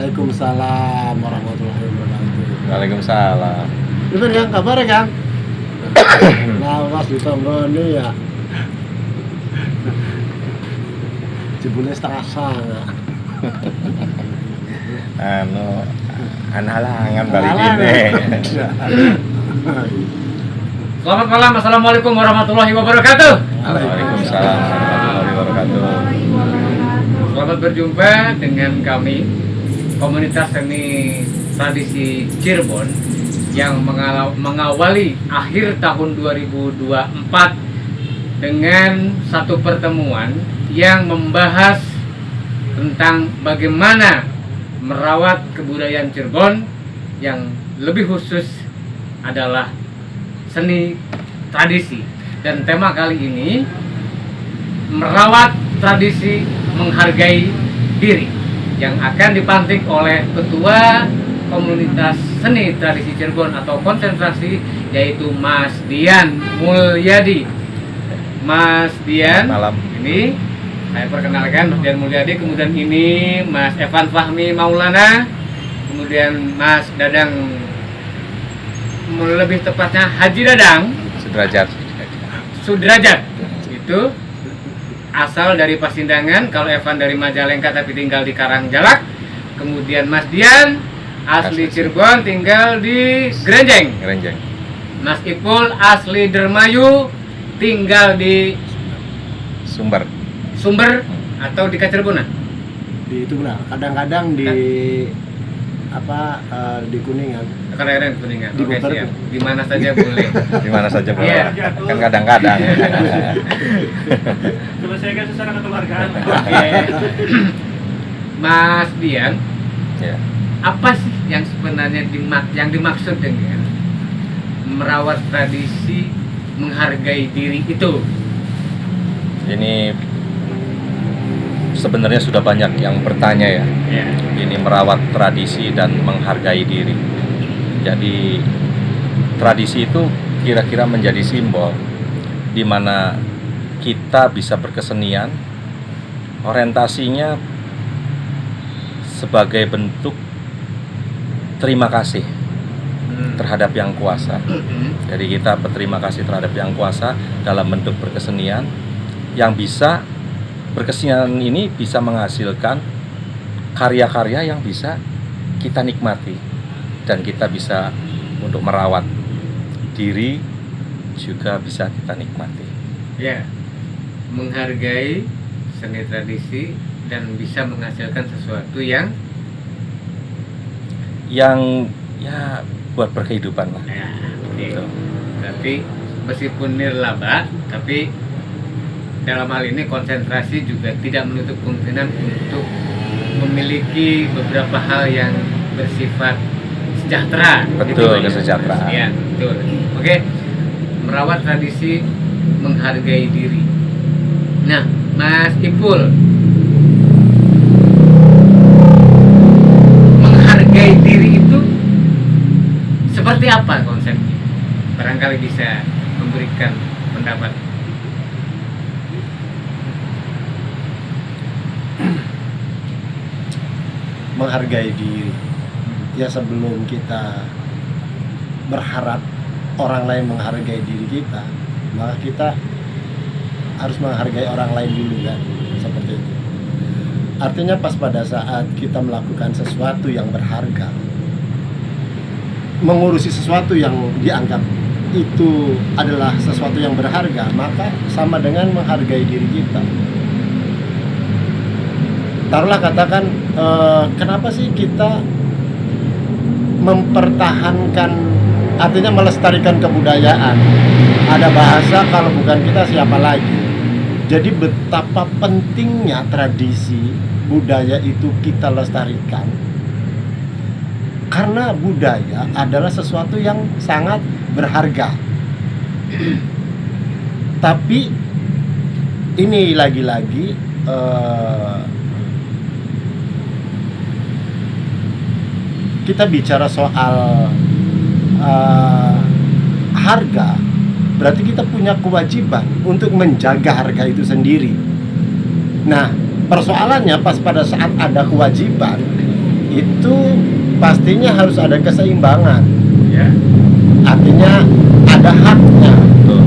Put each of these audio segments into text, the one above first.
Waalaikumsalam warahmatullahi wabarakatuh. Waalaikumsalam. Gimana Kang? Kabar ya Kang? Lawas ditonggoni ya. Jebule setengah sanga. Analangan balik ini. Selamat malam, assalamualaikum warahmatullahi wabarakatuh. Waalaikumsalam warahmatullahi wabarakatuh. Selamat berjumpa dengan kami, komunitas seni tradisi Cirebon yang mengawali akhir tahun 2024 dengan satu pertemuan yang membahas tentang bagaimana merawat kebudayaan Cirebon, yang lebih khusus adalah seni tradisi. Dan tema kali ini merawat tradisi, menghargai diri, yang akan dipantik oleh ketua komunitas seni tradisi Cirebon atau konsentrasi, yaitu Mas Dian Mulyadi. Mas Dian, malam. Ini saya perkenalkan Mas Dian Mulyadi. Kemudian ini Mas Evan Fahmi Maulana, kemudian Mas Dadang, lebih tepatnya Haji Dadang Sudrajat. Itu asal dari Pasindangan, kalau Evan dari Majalengka tapi tinggal di Karangjalak. Kemudian Mas Dian asli Cirebon, tinggal di Grenjeng. Mas Ipul asli Dermayu, tinggal di Sumber atau di Cirebonan. Di itu benar. Kadang-kadang di di Kuningan. Kadang-kadang di Kuningan. Di Oke, Bogor. siap. Di mana saja boleh. Di mana saja boleh. Iya. Kan kadang-kadang. Selesaikan secara kekeluargaan. Oke. Mas Dian, Ya. apa sih yang sebenarnya yang dimaksud dengan merawat tradisi, menghargai diri itu? Ini sebenarnya sudah banyak yang bertanya ya. Ya. Ini merawat tradisi dan menghargai diri. Jadi tradisi itu kira-kira menjadi simbol di mana kita bisa berkesenian, orientasinya sebagai bentuk terima kasih terhadap yang kuasa. Jadi kita berterima kasih terhadap yang kuasa dalam bentuk berkesenian, yang bisa berkesenian ini bisa menghasilkan karya-karya yang bisa kita nikmati, dan kita bisa untuk merawat diri juga bisa kita nikmati. Ya, menghargai seni tradisi dan bisa menghasilkan sesuatu yang ya buat berkehidupan lah. ya, oke. Berarti meskipun nirlaba, tapi dalam hal ini konsentrasi juga tidak menutup kemungkinan untuk memiliki beberapa hal yang bersifat sejahtera. Betul, Gitu, kesejahteraan. Ya, betul. Oke, merawat tradisi, menghargai diri. Nah, Mas Ipul, menghargai diri itu seperti apa konsepnya? Barangkali bisa memberikan pendapat. Menghargai diri. Ya, sebelum kita berharap orang lain menghargai diri kita, maka kita harus menghargai orang lain dulu kan, seperti itu. Artinya pas pada saat kita melakukan sesuatu yang berharga, mengurusi sesuatu yang dianggap itu adalah sesuatu yang berharga, maka sama dengan menghargai diri kita. Taruhlah katakan, kenapa sih kita mempertahankan, artinya melestarikan kebudayaan? Ada bahasa, kalau bukan kita siapa lagi? Jadi betapa pentingnya tradisi budaya itu kita lestarikan, karena budaya adalah sesuatu yang sangat berharga. Tapi ini lagi-lagi kita bicara soal harga, berarti kita punya kewajiban untuk menjaga harga itu sendiri. Nah, persoalannya pas pada saat ada kewajiban, itu pastinya harus ada keseimbangan. Ya. Artinya ada haknya, Betul.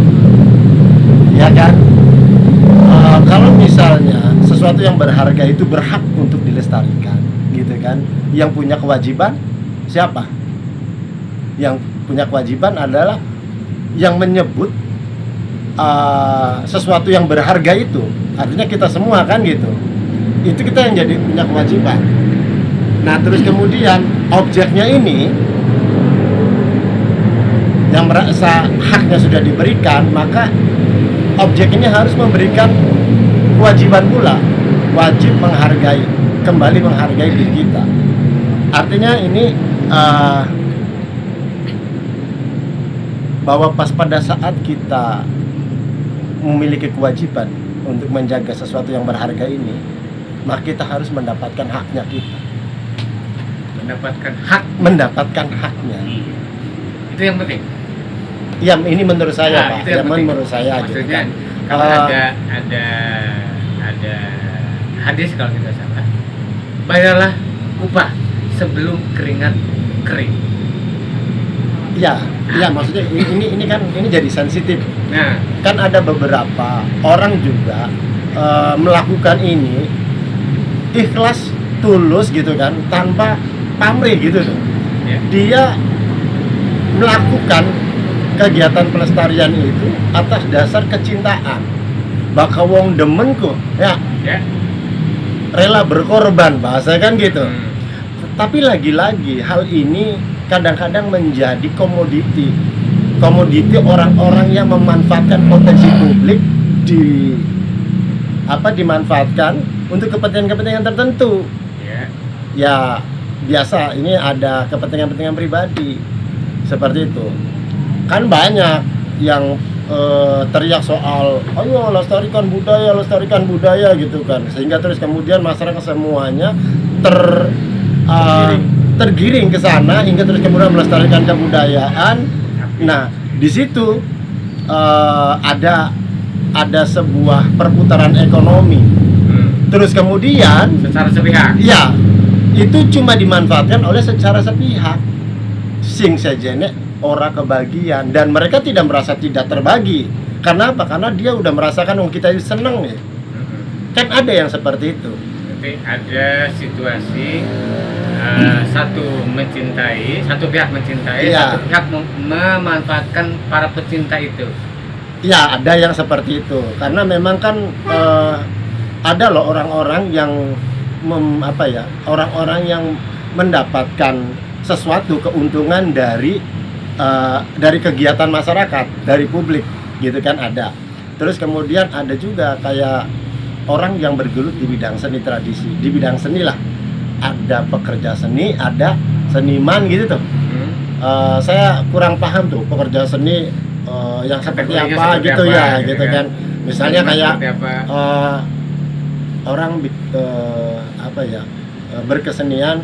ya kan? Kalau misalnya sesuatu yang berharga itu berhak untuk dilestarikan, gitu kan? Yang punya kewajiban siapa? Yang punya kewajiban adalah yang menyebut sesuatu yang berharga itu. Artinya kita semua kan gitu. Itu kita yang jadi punya kewajiban. Nah, terus kemudian objeknya ini yang merasa haknya sudah diberikan, maka objek ini harus memberikan kewajiban pula, wajib menghargai, kembali menghargai diri kita. Artinya ini bahwa pas pada saat kita memiliki kewajiban untuk menjaga sesuatu yang berharga ini, maka kita harus mendapatkan haknya kita, mendapatkan haknya. Itu yang penting. Ya, ini menurut saya, Nah, Pak. itu yang Ya, penting. menurut saya gitu Maksudnya, kan. kalau ada hadis kalau tidak salah, bayarlah upah sebelum keringat kering. Ya, maksudnya ini kan ini jadi sensitif. Nah, Kan ada beberapa orang juga melakukan ini ikhlas, tulus gitu kan, tanpa pamrih gitu tuh. ya. Dia melakukan kegiatan pelestarian itu atas dasar kecintaan. Baka wong demen kok, ya Ya. rela berkorban, bahasa kan gitu. Tapi lagi-lagi hal ini kadang-kadang menjadi komoditi orang-orang yang memanfaatkan potensi publik dimanfaatkan untuk kepentingan-kepentingan tertentu. Ya. Ya biasa, ini ada kepentingan-kepentingan pribadi seperti itu. Kan banyak yang teriak soal ayo lestarikan budaya gitu kan, sehingga terus kemudian masyarakat semuanya tergiring ke sana hingga terus kemudian melestarikan kebudayaan. Nah, di situ ada sebuah perputaran ekonomi. Terus kemudian Secara sepihak. ya itu cuma dimanfaatkan oleh secara sepihak. Sing sejene ora kebagian, dan mereka tidak merasa tidak terbagi. Karena apa? Karena dia udah merasakan kita seneng ya. Kan ada yang seperti itu. Jadi ada situasi satu pihak mencintai, Iya. satu pihak memanfaatkan para pecinta itu. Ya, ada yang seperti itu. Karena memang kan ada loh orang-orang yang orang-orang yang mendapatkan sesuatu keuntungan dari kegiatan masyarakat, dari publik, gitu kan ada. Terus kemudian ada juga kayak orang yang bergelut di bidang seni tradisi, di bidang seni lah. Ada pekerja seni, ada seniman gitu tuh. Saya kurang paham tuh pekerja seni yang seperti Kategorinya apa seperti gitu apa, ya, gitu gitu kan. kan. Misalnya Seniman kayak seperti apa? orang berkesenian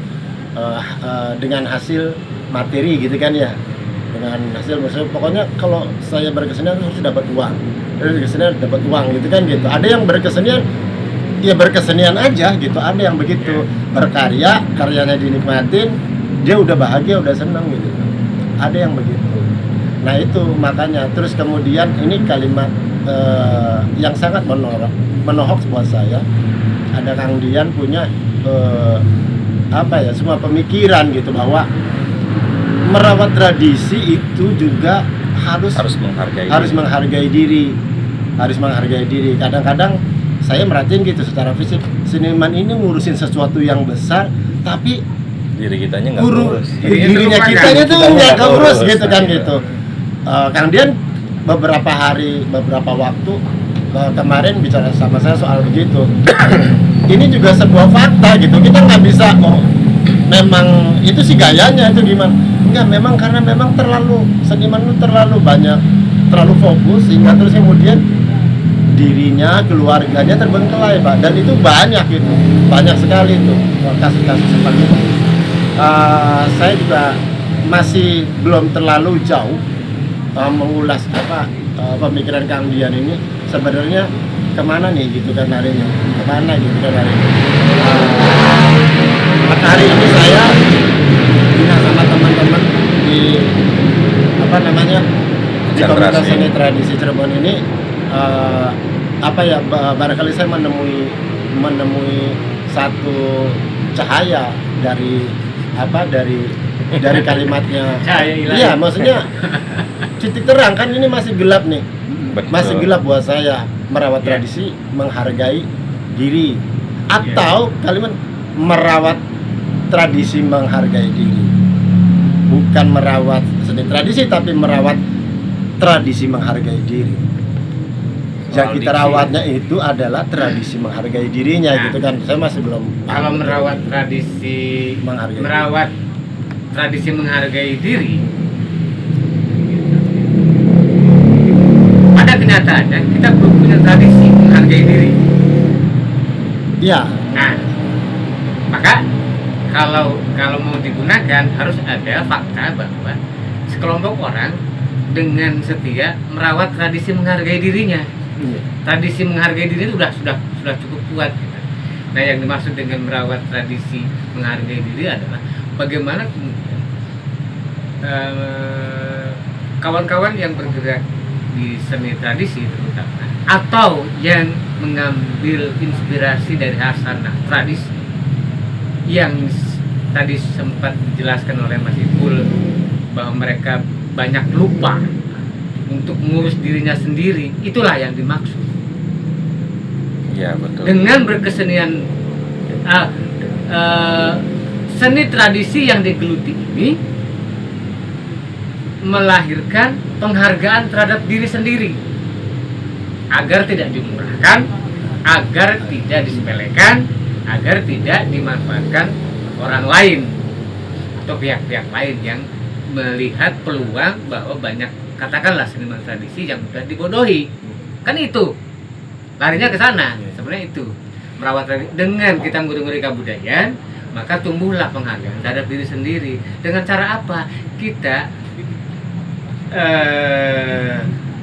dengan hasil materi gitu kan ya, dengan hasil misalnya pokoknya kalau saya berkesenian harus dapat uang, gitu kan gitu. Ada yang berkesenian ya berkesenian aja gitu, ada yang begitu, berkarya, karyanya dinikmatin, dia udah bahagia, udah senang gitu. Ada yang begitu. Nah itu makanya terus kemudian ini kalimat yang sangat menohok buat saya. Ada Kang Dian punya semua pemikiran gitu, bahwa merawat tradisi itu juga harus menghargai diri. Kadang-kadang saya merhatiin gitu secara fisik, seniman ini ngurusin sesuatu yang besar, tapi Diri kitanya nggak urus. dirinya kitanya tuh nggak urus gitu kan gitu. Kang Dian beberapa waktu kemarin bicara sama saya soal begitu. Ini juga sebuah fakta gitu. Kita nggak bisa memang itu sih gayanya itu gimana? Enggak, memang karena memang seniman itu terlalu banyak, terlalu fokus sehingga terus kemudian dirinya, keluarganya terbengkelai, Pak. Dan itu banyak sekali itu kasus-kasus seperti itu. Saya juga masih belum terlalu jauh mengulas pemikiran Kang Dian ini sebenarnya kemana nih gitu kan harinya, Maka hari ini saya bina sama teman-teman di apa namanya di komunitas Konsentrasi. seni tradisi Cirebon ini barangkali saya menemui satu cahaya dari kalimatnya. Cahaya ilahi. Iya, maksudnya titik terang kan ini masih gelap nih. Betul. Masih gelap buat saya merawat Ya. tradisi, menghargai diri, atau kalimat merawat tradisi menghargai diri. Bukan merawat seni tradisi tapi merawat tradisi menghargai diri. Yang Soal kita diksi. rawatnya itu adalah tradisi menghargai dirinya Nah. gitu kan. Saya masih belum Kalau paham. merawat tradisi menghargai diri, pada kenyataannya kita belum punya tradisi menghargai diri. Iya, Nah, maka kalau mau digunakan harus ada fakta bahwa sekelompok orang dengan setia merawat tradisi menghargai dirinya. Tradisi menghargai diri itu sudah cukup kuat gitu. Nah, yang dimaksud dengan merawat tradisi menghargai diri adalah bagaimana kemudian kawan-kawan yang bergerak di seni tradisi terutama atau yang mengambil inspirasi dari hasanah tradisi yang tadi sempat dijelaskan oleh Mas Ipul bahwa mereka banyak lupa untuk mengurus dirinya sendiri, itulah yang dimaksud Iya, betul. dengan berkesenian seni tradisi yang digeluti ini melahirkan penghargaan terhadap diri sendiri agar tidak dimurahkan, agar tidak disepelekan, agar tidak dimanfaatkan orang lain atau pihak-pihak lain yang melihat peluang bahwa banyak katakanlah seniman tradisi yang sudah dibodohi. Kan itu larinya ke sana sebenarnya, itu merawat tradisi. Dengan kita mengurus kebudayaan, maka tumbuhlah penghargaan terhadap diri sendiri. Dengan cara apa? Kita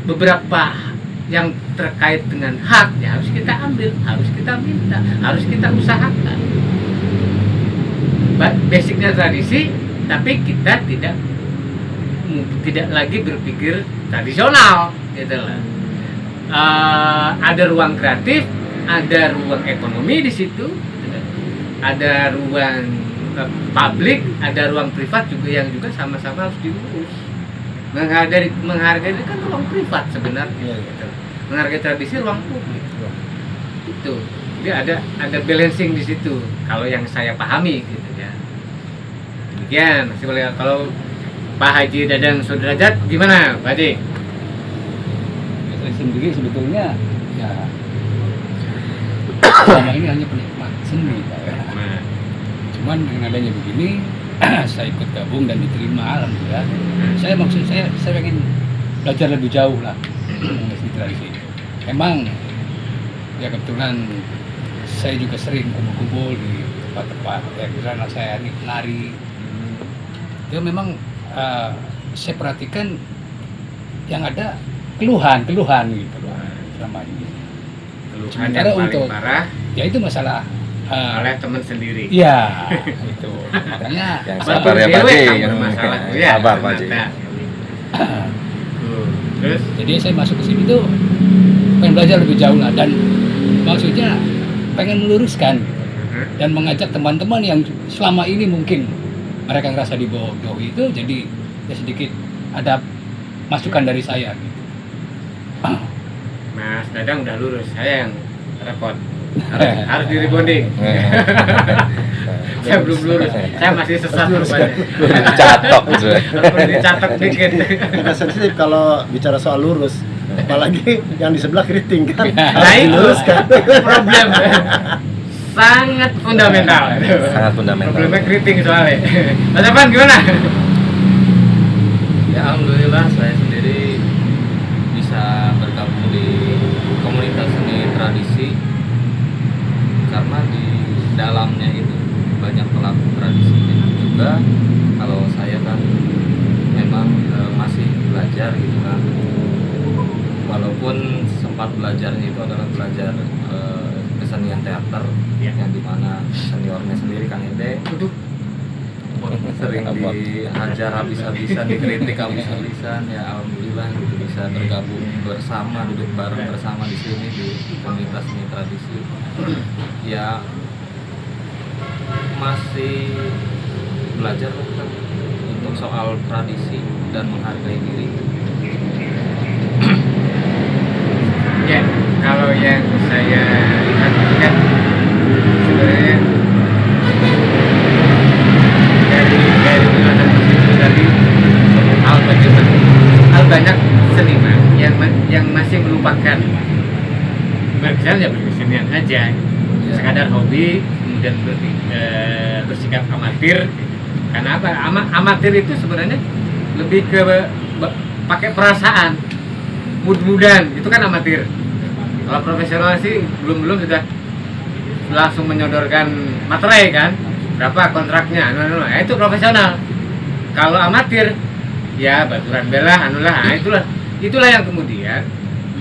beberapa yang terkait dengan hak ya harus kita ambil, harus kita minta, harus kita usahakan. Basicnya tradisi, tapi kita tidak lagi berpikir tradisional, gitu lah. Ada ruang kreatif, ada ruang ekonomi di situ, ada ruang publik, ada ruang privat juga yang juga sama-sama harus diurus. Menghargai itu kan ruang privat sebenarnya, gitu. Menghargai tradisi ruang publik, itu. Jadi ada balancing di situ. Kalau yang saya pahami, gitu ya. Demikian, masih boleh. Kalau Pak Haji Dadang Sudrajat gimana, Pak Haji? Saya sendiri sebetulnya ya selama ini hanya penikmat seni, Pak. Nah, Cuman dengan adanya begini saya ikut gabung dan diterima, alhamdulillah. Saya pengen belajar lebih jauh lah mengenai seni tradisi. Emang ya kebetulan saya juga sering kumpul-kumpul di tempat-tempat yang di sana saya nari. Itu memang saya perhatikan yang ada keluhan gitu selama ini. keluhan Sementara yang paling untuk- parah Ya itu masalah. oleh teman sendiri. Iya, itu. Makanya Yang Baru sabar ya Pak dewe Haji. kamu masalah tuh, ya, Sabar Pak Haji. ternyata. Terus jadi saya masuk ke sini tuh pengen belajar lebih jauh lah, dan maksudnya pengen meluruskan dan mengajak teman-teman yang selama ini mungkin mereka ngerasa dibodohi itu, jadi ya sedikit ada masukan dari saya gitu. Mas Dadang udah lurus, saya yang repot. Harus di rebonding. Saya belum lurus, saya masih sesat rupanya. Catok gitu. Perlu dicatat dikit. kita sensitif kalau bicara soal lurus, apalagi yang di sebelah keriting kan. Nah itu Diluruskan. problem sangat fundamental. Sangat fundamental. Problemnya keriting soalnya. Mas Evan gimana? Ya alhamdulillah saya sendiri bisa bergabung di komunitas seni tradisi karena di dalamnya itu banyak pelaku tradisi, dan juga kalau saya kan memang masih belajar gitu kan, walaupun sempat belajarnya itu adalah belajar kesenian teater Ya. yang dimana seniornya sendiri Kang Ede sering dihajar habis-habisan, dikritik habis-habisan, ya alhamdulillah gitu bisa bergabung bersama, duduk bareng bersama di sini di komunitas seni tradisi. Ya masih belajar kan untuk soal tradisi dan menghargai diri. Ya, kalau yang saya lihat kan sebenarnya dari penjelasan itu tadi banyak seniman yang masih melupakan berkesenian aja, sekadar hobi, kemudian bersikap amatir. Karena apa? Amatir itu sebenarnya lebih ke pakai perasaan, mood-moodan, itu kan amatir. Kalau profesional sih belum sudah langsung menyodorkan materai kan, berapa kontraknya, itu profesional. Kalau amatir ya baturan bela, itulah yang kemudian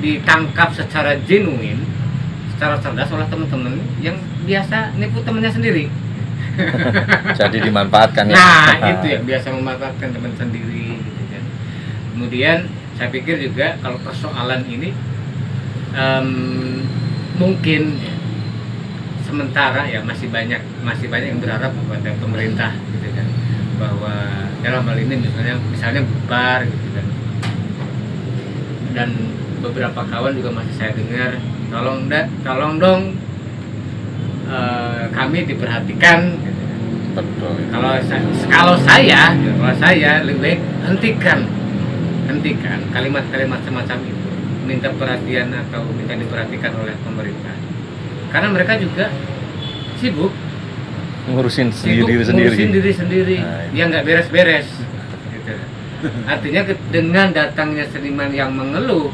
ditangkap secara genuine, secara cerdas oleh teman-teman yang biasa nipu temennya sendiri. Jadi dimanfaatkan ya. Nah, itu yang biasa memanfaatkan teman sendiri gitu kan. Kemudian saya pikir juga kalau persoalan ini mungkin ya, sementara ya masih banyak yang berharap kepada pemerintah gitu kan, bahwa dalam hal ini misalnya bubar gitu kan. Dan beberapa kawan juga masih saya dengar tolong dong kami diperhatikan gitu. Betul. Kalau saya lebih baik hentikan kalimat-kalimat semacam itu, minta perhatian atau minta diperhatikan oleh pemerintah, karena mereka juga sibuk Ngurusin diri sendiri Nah, yang nggak beres-beres gitu. Artinya dengan datangnya seniman yang mengeluh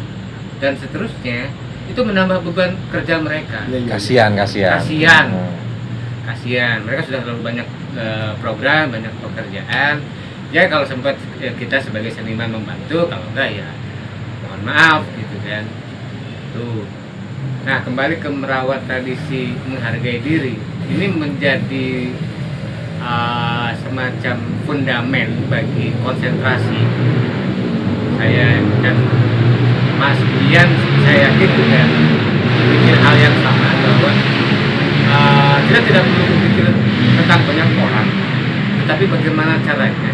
dan seterusnya, itu menambah beban kerja mereka. Kasihan. Kasihan, mereka sudah terlalu banyak program, banyak pekerjaan. Ya kalau sempat kita sebagai seniman membantu, kalau enggak ya mohon maaf gitu kan. Tuh. Nah, kembali ke merawat tradisi, menghargai diri. Ini menjadi semacam fundamen bagi konsentrasi. Saya dan Mas Dian, saya yakin juga berpikir hal yang sama, bahwa kita tidak perlu berpikir tentang banyak orang, tetapi bagaimana caranya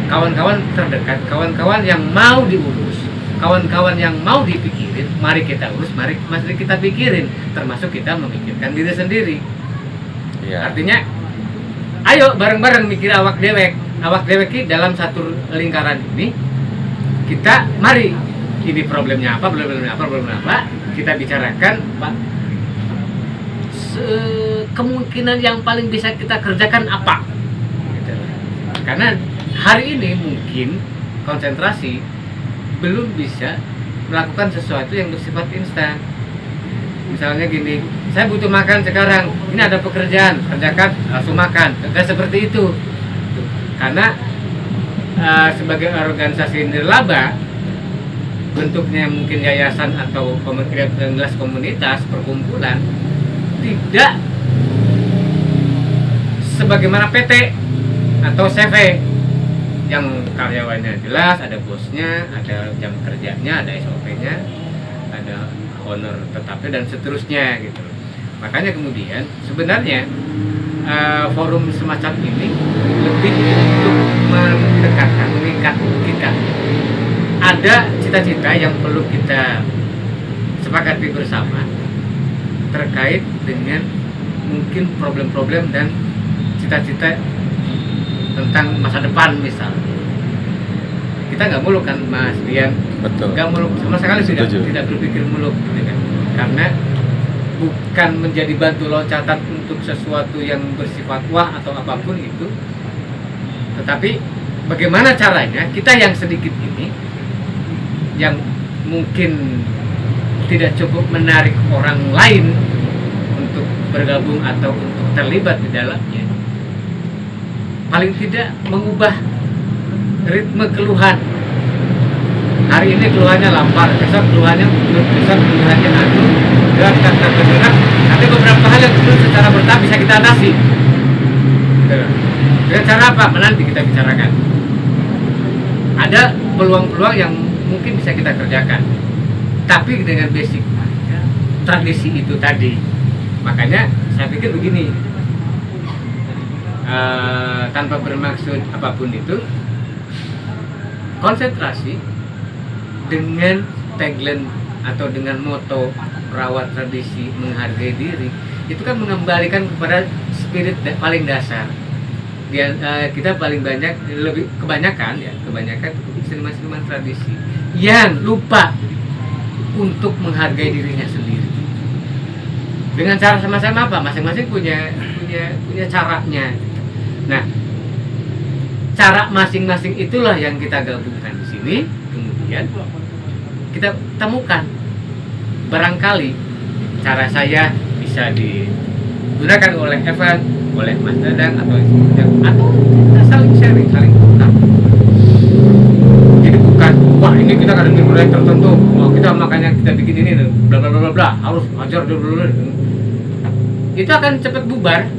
kawan-kawan terdekat, kawan-kawan yang mau diurus, kawan-kawan yang mau dipikirin, mari kita urus, mari kita pikirin, termasuk kita memikirkan diri sendiri. Ya. Artinya ayo bareng-bareng mikir awak dewek dalam satu lingkaran ini. Kita mari, ini problemnya apa, kita bicarakan, Pak. Kemungkinan yang paling bisa kita kerjakan apa? Gitu. Karena hari ini mungkin konsentrasi belum bisa melakukan sesuatu yang bersifat instan. Misalnya gini, saya butuh makan sekarang, ini ada pekerjaan, kerjakan, langsung makan. Tidak seperti itu. Karena sebagai organisasi nirlaba, bentuknya mungkin yayasan atau komunitas perkumpulan, tidak sebagaimana PT atau CV yang karyawannya jelas, ada bosnya, ada jam kerjanya, ada SOP-nya, ada honor tetapnya dan seterusnya gitu. Makanya kemudian sebenarnya forum semacam ini lebih untuk mendekatkan, mengikat kita. Ada cita-cita yang perlu kita sepakati bersama terkait dengan mungkin problem-problem dan cita-cita tentang masa depan misalnya. Kita nggak muluk kan Mas Dian? Betul. Nggak muluk sama sekali, Setuju. tidak berpikir muluk gitu kan. Karena bukan menjadi batu loncatan untuk sesuatu yang bersifat wah atau apapun itu, tetapi bagaimana caranya kita yang sedikit ini, yang mungkin tidak cukup menarik orang lain untuk bergabung atau untuk terlibat di dalamnya, paling tidak mengubah ritme keluhan. Hari ini keluhannya lapar, besok keluhannya anu, dan kata ada beberapa hal yang kemudian secara bertahap bisa kita atasi. Dengan cara apa? Nanti kita bicarakan. Ada peluang-peluang yang mungkin bisa kita kerjakan, tapi dengan basic tradisi itu tadi. Makanya saya pikir begini, tanpa bermaksud apapun itu, konsentrasi dengan tagline atau dengan moto rawat tradisi menghargai diri, itu kan mengembalikan kepada spirit paling dasar. Kita paling banyak, lebih kebanyakan seniman-seniman tradisi yang lupa untuk menghargai dirinya sendiri. Dengan cara sama-sama apa? Masing-masing punya caranya. Nah, cara masing-masing itulah yang kita gabungkan di sini. Kemudian kita temukan, barangkali cara saya bisa digunakan oleh Evan, oleh Mas Dadang, atau kita saling sharing, saling tukar. Jadi bukan, wah ini kita ada proyek tertentu, kita makanya kita bikin ini, bla bla bla bla, harus ajar dulu. Itu akan cepat bubar.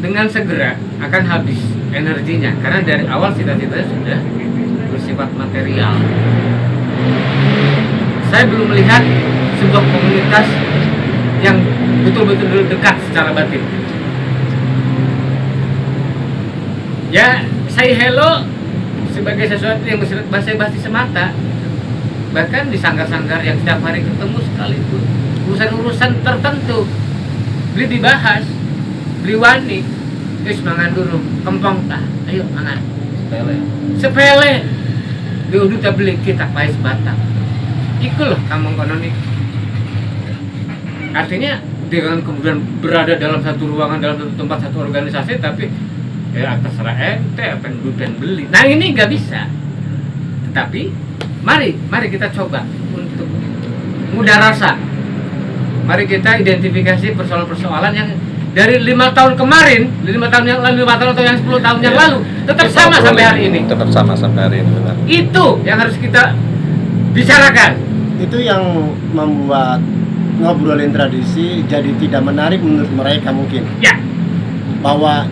Dengan segera akan habis energinya, karena dari awal cita-citanya sudah bersifat material. Saya belum melihat sebuah komunitas yang betul-betul dekat secara batin. Ya, say hello sebagai sesuatu yang bersifat basa-basi semata. Bahkan di sanggar-sanggar yang setiap hari ketemu sekalipun, urusan-urusan tertentu beli dibahas, beli wani, mangan dulu, kempong tah, ayo mangan. Sepele. Diudu tak beli kita pais batang. Iku loh kampung konon itu. Artinya dengan kemudian berada dalam satu ruangan, dalam satu tempat, satu organisasi, tapi terserah ente apa yang duduk dan beli. Nah ini nggak bisa. Tetapi mari kita coba untuk mudah rasa. Mari kita identifikasi persoalan-persoalan yang dari 5 tahun kemarin, 5 tahun yang lalu, 5 tahun atau yang 10 tahun yang lalu tetap sama sampai hari ini. Tetap sama sampai hari ini, benar. Itu yang harus kita bicarakan. Itu yang membuat ngobrolin tradisi jadi tidak menarik menurut mereka mungkin. Ya. Bahwa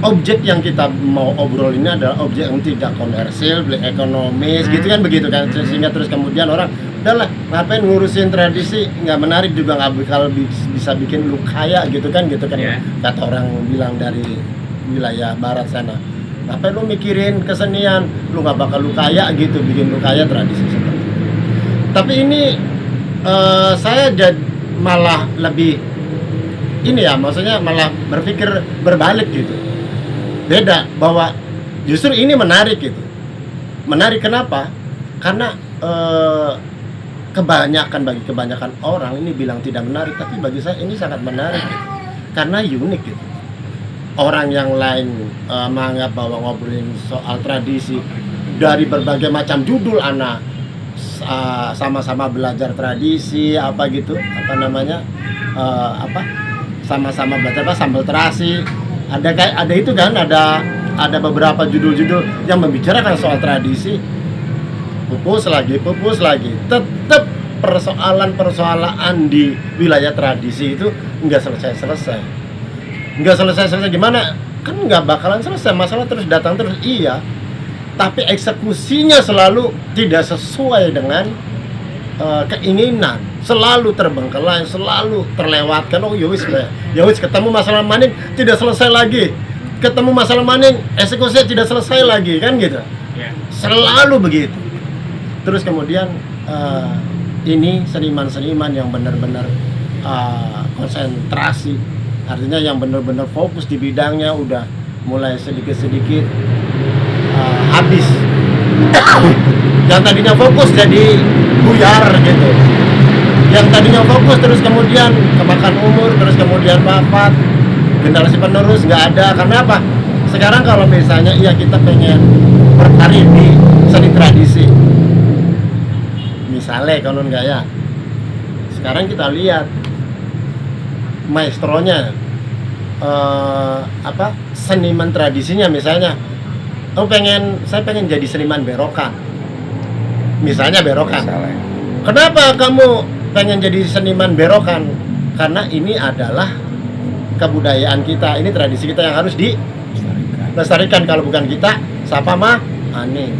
objek yang kita mau obrol ini adalah objek yang tidak komersil, ekonomis, gitu kan, begitu kan, sehingga terus kemudian orang udahlah ngapain ngurusin tradisi, nggak menarik juga, nggak bakal bisa bikin lu kaya gitu kan Yeah. Kata orang bilang dari wilayah barat sana, ngapain lu mikirin kesenian, lu nggak bakal lu kaya gitu, bikin lu kaya tradisi seperti itu. Tapi ini saya malah lebih ini ya, maksudnya malah berpikir berbalik gitu, beda, bahwa justru ini menarik gitu. Menarik kenapa? Karena bagi kebanyakan orang ini bilang tidak menarik, tapi bagi saya ini sangat menarik gitu. Karena unik gitu. Orang yang lain menganggap bahwa ngobrolin soal tradisi dari berbagai macam judul, anak sama-sama belajar tradisi, apa gitu, apa namanya, sama-sama belajar sambal terasi, ada itu kan, ada beberapa judul-judul yang membicarakan soal tradisi. Pupus lagi, tetap persoalan di wilayah tradisi itu nggak selesai. Gimana? Kan nggak bakalan selesai, masalah terus datang terus, iya. Tapi eksekusinya selalu tidak sesuai dengan keinginan, selalu terbengkelai, selalu terlewatkan. Oh yowis ketemu masalah maning tidak selesai lagi, ketemu masalah maning eksekusinya tidak selesai lagi, kan gitu. Selalu begitu. Terus kemudian ini seniman-seniman yang benar-benar konsentrasi, artinya yang benar-benar fokus di bidangnya, udah mulai sedikit-sedikit habis. Yang tadinya fokus jadi buyar gitu. Yang tadinya fokus terus kemudian kemakan umur, terus kemudian wafat, generasi penerus nggak ada. Karena apa? Sekarang kalau misalnya kita pengen berkarir di seni tradisi, misalnya konon gaya, sekarang kita lihat maestronya, seniman tradisinya misalnya, saya pengen jadi seniman berokan, misalnya berokan. Kenapa kamu pengen jadi seniman berokan? karena ini adalah kebudayaan kita, ini tradisi kita yang harus dilestarikan. Kalau bukan kita, siapa mah aneh.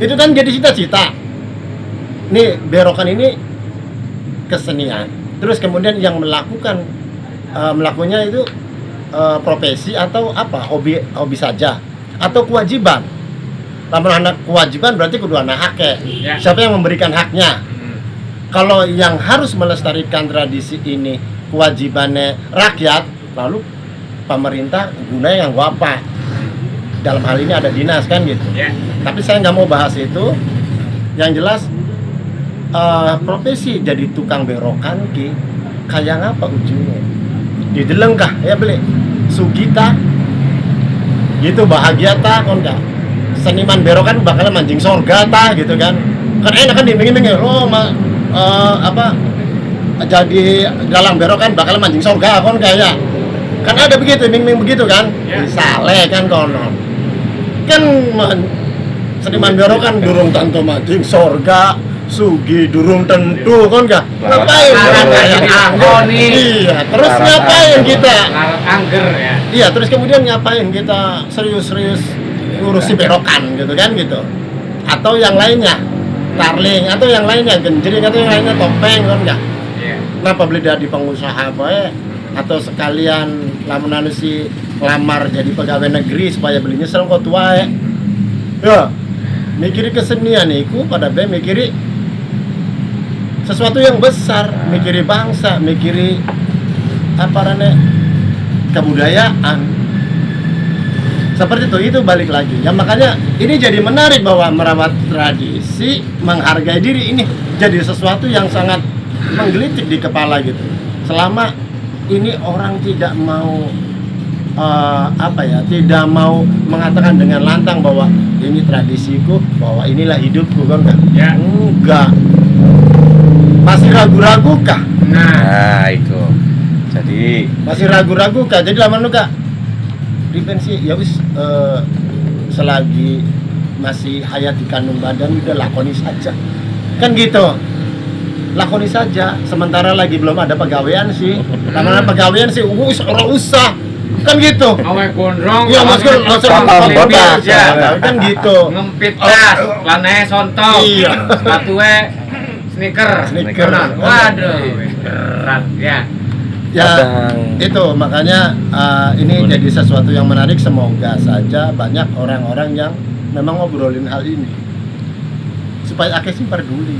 Itu kan jadi cita-cita. Nih berokan ini kesenian. Terus kemudian yang melakukannya itu profesi atau apa? Hobi saja atau kewajiban. Lamun anak kewajiban berarti kudu anak hak Ya. Siapa yang memberikan haknya? Kalau yang harus melestarikan tradisi ini kewajibannya rakyat, lalu pemerintah guna yang apa? Dalam hal ini ada dinas kan gitu. Ya. Tapi saya nggak mau bahas itu. Yang jelas profesi jadi tukang berokan kayak apa ujungnya? Didelengkah ya beli sugita gitu, bahagia ta kon enggak? Seniman berokan bakal mancing sorga ta gitu kan enak kan diiming-iming jadi dalang berokan bakal mancing sorga kon kayak kan ada begitu iming-iming begitu kan Ya. Misale kan konon kan seniman berokan durung tentu mancing sorga sugi durung tentu kan enggak ngapain Larang kayak angkoni. iya terus Larang ngapain angkoni. kita Lalat angger ya. iya terus kemudian ngapain kita serius-serius ngurusi berokan gitu kan gitu atau yang lainnya tarling atau yang lainnya genjring atau yang lainnya topeng kan enggak Iya. kenapa beli dari pengusaha bae atau sekalian lamun anu si lamar jadi pegawai negeri supaya belinya serang kok tua ya mikiri kesenian iku pada be mikiri sesuatu yang besar, mikiri bangsa, mikiri apa rane kebudayaan. Seperti itu balik lagi. Ya makanya ini jadi menarik bahwa merawat tradisi, menghargai diri ini jadi sesuatu yang sangat menggelitik di kepala gitu. Selama ini orang tidak mau tidak mau mengatakan dengan lantang bahwa ini tradisiku, bahwa inilah hidupku kan enggak? Ya. Enggak. Masih ragu-ragu kah? Nah, itu. Jadi Masih ragu-ragu kah? Jadi lama kak di pensi ya wis selagi masih hayat di kandung badan udah lakoni saja. Kan gitu. Lakoni saja sementara lagi belum ada pegawaian sih. Lama pegawaian sih ora usah. Kan gitu. Awe gondrong. Iya, maksudnya langsung botak. aja. Kan gitu. Ngempit tas, lananya sontok. Iya. Sepatunya sneaker. Sneaker. Waduh, berat ya. Ya Kadang- itu makanya ini jadi sesuatu yang menarik. Semoga saja banyak orang-orang yang memang ngobrolin hal ini supaya akeh sih peduli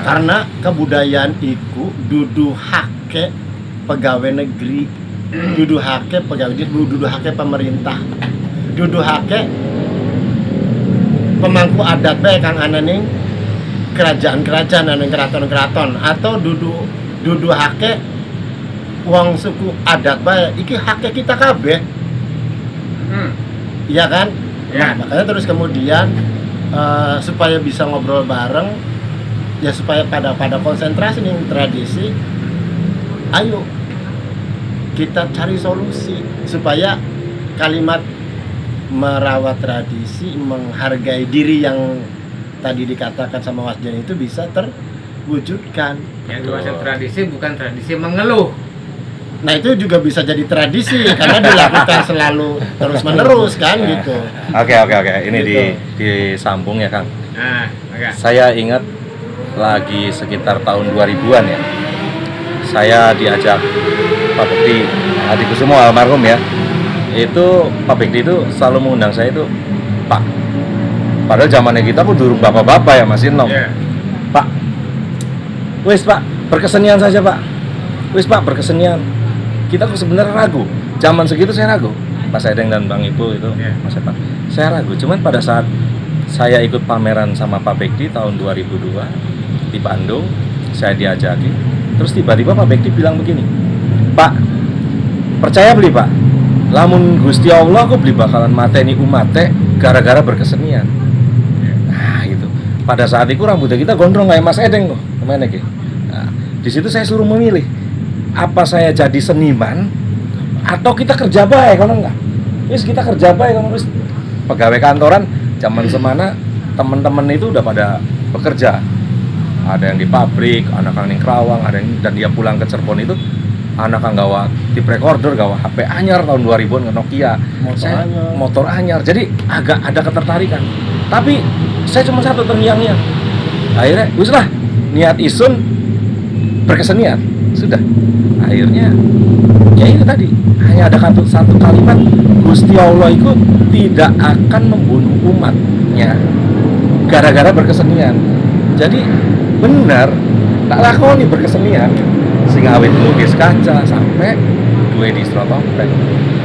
karena kebudayaan itu dudu hake pegawai negeri, dudu hake pegawai dudu hake pemerintah, dudu hake pemangku adat bae kang ananing kerajaan-kerajaan ananing keraton-keraton atau dudu hake wong suku adat bae iki hake kita kabeh. Iya kan? Ya. Nah, makanya terus kemudian supaya bisa ngobrol bareng ya supaya pada konsentrasi nih tradisi, ayo kita cari solusi supaya kalimat merawat tradisi, menghargai diri yang tadi dikatakan sama Mas Jan itu bisa terwujudkan. Yang dimaksud tradisi bukan tradisi mengeluh. Nah itu juga bisa jadi tradisi karena dilakukan selalu terus menerus kan gitu. Oke. Ini Gitu. disambung ya, Kang. Nah, oke. Saya ingat lagi sekitar tahun 2000-an ya. Saya diajak Pak Bekti, adikku semua almarhum ya. Itu Pak Bekti itu selalu mengundang saya itu, Pak. Padahal zamannya kita pun durung bapak-bapak ya, masih nom. Ya. Pak, wis Pak, berkesenian saja Pak. Wis Pak, berkesenian. Kita kok sebenarnya ragu. Zaman segitu saya ragu. Mas Edeng dan Bang Ibu itu, Ya. Mas Epa. Saya ragu. Cuman pada saat saya ikut pameran sama Pak Bekti tahun 2002 di Bandung, saya diajaki. Terus tiba-tiba Pak Bekti bilang begini, Pak, percaya beli Pak, lamun Gusti Allah kok beli bakalan mateni umate gara-gara berkesenian. Nah itu. Pada saat itu rambutnya kita gondrong kayak Mas Edeng kok. Kemana ki? Nah, di situ saya suruh memilih. Apa saya jadi seniman atau kita kerja baik kalau enggak? Wis kita kerja baik kalau wis pegawai kantoran zaman semana teman-teman itu udah pada bekerja. ada yang di pabrik, anak yang di Kerawang, ada yang, dan dia pulang ke Cirebon itu anak yang gawa tip recorder, gawa HP anyar tahun 2000-an Nokia, motor anyar. Jadi agak ada ketertarikan. Tapi saya cuma satu terngiang-ngiang. Akhirnya, wis lah, niat isun berkesenian. Sudah. Akhirnya ya itu tadi, hanya ada satu kalimat, Gusti Allah itu tidak akan membunuh umatnya gara-gara berkesenian. Jadi benar, tak lakoni berkesenian sing awet lukis kaca sampai duwe distro topeng.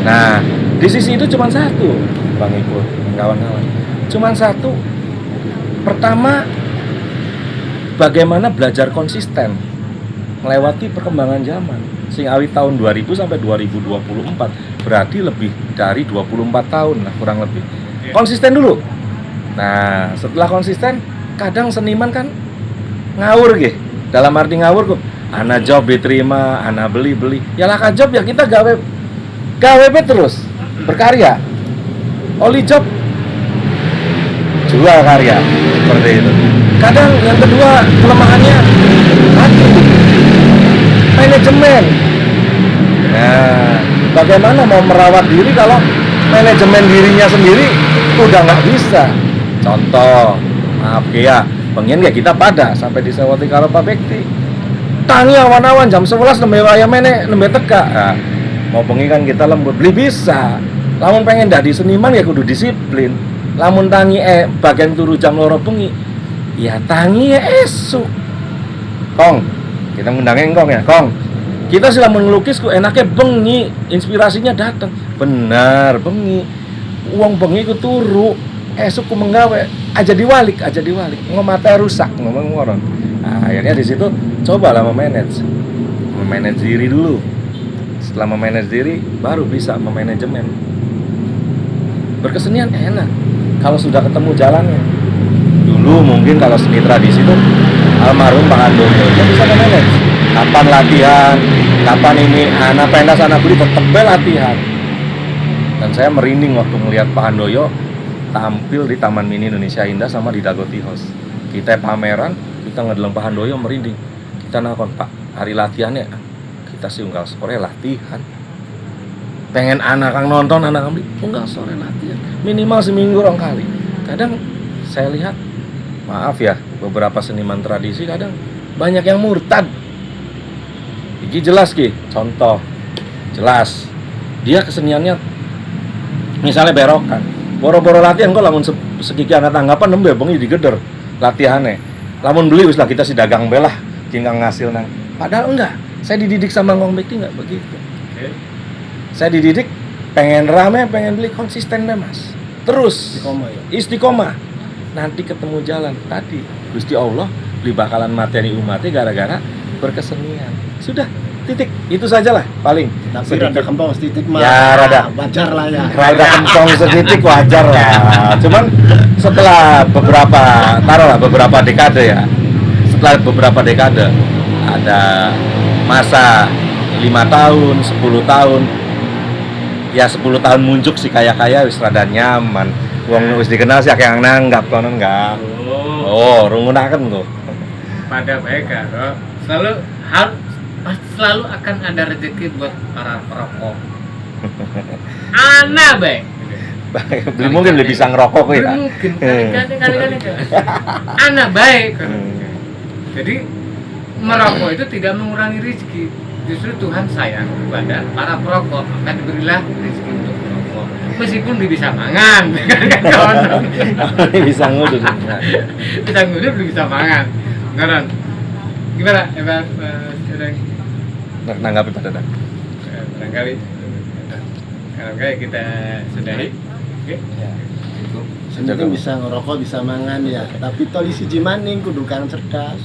Nah, di sisi itu cuma satu, Bang Ipul, kawan-kawan. Cuma satu. Pertama, bagaimana belajar konsisten melewati perkembangan zaman. Sing awit tahun 2000 sampai 2024, berarti lebih dari 24 tahun lah kurang lebih. Konsisten dulu. Nah, setelah konsisten, kadang seniman kan ngawur gitu. Dalam arti ngawur kok, ana job diterima, ana beli. Ya lah job ya kita gawe terus, berkarya. Oli job jual karya, seperti itu. Kadang yang kedua kelemahannya manajemen. Nah, bagaimana mau merawat diri kalau manajemen dirinya sendiri udah nggak bisa? Contoh, maaf ya, pengen ya kita pada sampai di sewati karo Pak Bekti. Tangi awan-awan jam 11 nembe wayamene nembe teka. Nah, mau pengen kan kita lembut, beli bisa. Lamun pengen dak di seniman ya kudu disiplin. Lamun tangi bagian turu jam 2 bengi, ya tangi ya esuk. Kong, kita ngundangin Kong ya, Kong. Kita sila melukis ku enaknya bengi, inspirasinya datang. Benar, bengi. Uang bengi ku turu, esuk ku menggawe, aja diwalik. Ngomate rusak, ngomong ngoron. Nah, akhirnya di situ cobalah memanage diri dulu. Setelah memanage diri, baru bisa memanajemen. Berkesenian enak kalau sudah ketemu jalannya. Dulu mungkin kalau seni tradisi itu almarhum Pak Handoyo, dia bisa memanage. Kapan latihan, kapan ini, anak pentas, anak beli, tetep latihan. Dan saya merinding waktu melihat Pak Handoyo tampil di Taman Mini Indonesia Indah sama di Dagoti House. Kita pameran, kita ngedeleng Pak Handoyo merinding. Kita nelfon, Pak, hari latihannya kita sih unggal sore latihan. Pengen anak kang nonton, anak kang beli, unggal sore latihan. Minimal seminggu 2 kali. Kadang saya lihat, maaf ya, beberapa seniman tradisi kadang banyak yang murtad. Iki jelas Ki, contoh jelas dia keseniannya misalnya berokan, boro-boro latihan kok lamun segigi anak tanggapan nembe bengi digeder latihannya. Lamun beli wis lah kita si dagang belah tinggal ngasil nang. Padahal enggak, saya dididik sama Ngong Bekti enggak begitu. Saya dididik pengen rame, pengen beli, konsisten deh Mas. Terus istiqomah. Nanti ketemu jalan tadi. Gusti Allah beli bakalan materi umatnya gara-gara berkesenian. Sudah, titik. Itu sajalah paling. Tapi rada kempong sedikit mah. Ya, rada. Wajar lah ya. Rada kempong sedikit wajar lah. Cuman setelah beberapa dekade ya. Setelah beberapa dekade ada masa 5 tahun, 10 tahun. Ya 10 tahun muncul sih kaya-kaya wis rada nyaman. Wong wis dikenal sih akeh yang nanggap kono enggak. Oh, rungunaken kok. Pada baik karo selalu akan ada rezeki buat para perokok. Ana baik. Belum mungkin lebih bisa ngerokok kok ya. Mungkin kali-kali. Ana baik. Jadi merokok itu tidak mengurangi rezeki. Justru Tuhan sayang kepada para perokok, maka diberilah rezeki untuk merokok. Meskipun dia bisa mangan, kan? Bisa ngudut. Bisa ngudut, bisa mangan. Kan? Gimana, Evan? Nanggapi Pak Dadang. Barangkali kita sudahi. Oke. Ya. Penting bisa ngerokok, bisa mangan ya. Tapi toli siji maning kudu kang cerdas.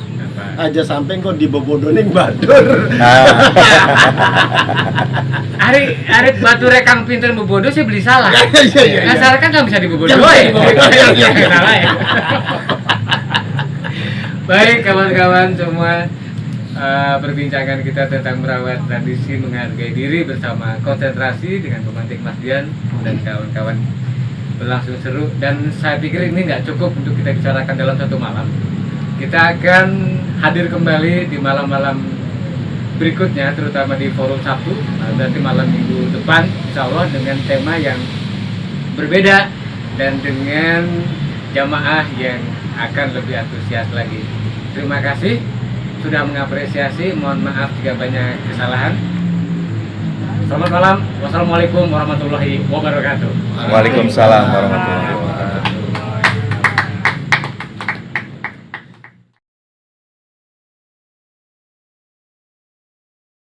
Aja sampai kok dibobodoning badur. Ari batu rekang pinter bobodo sih beli salah. Iya. Asal kan nggak bisa dibobodohin. Salah ya. Baik kawan-kawan semua, perbincangan kita tentang merawat tradisi menghargai diri bersama konsentrasi dengan pemantik Mas Dian dan kawan-kawan berlangsung seru, dan saya pikir ini nggak cukup untuk kita bicarakan dalam satu malam. kita akan hadir kembali di malam-malam berikutnya, terutama di forum Sabtu, berarti malam minggu depan, insya Allah dengan tema yang berbeda dan dengan jamaah yang akan lebih antusias lagi. Terima kasih sudah mengapresiasi, mohon maaf jika banyak kesalahan. Selamat malam, wassalamualaikum warahmatullahi wabarakatuh. Waalaikumsalam warahmatullahi wabarakatuh.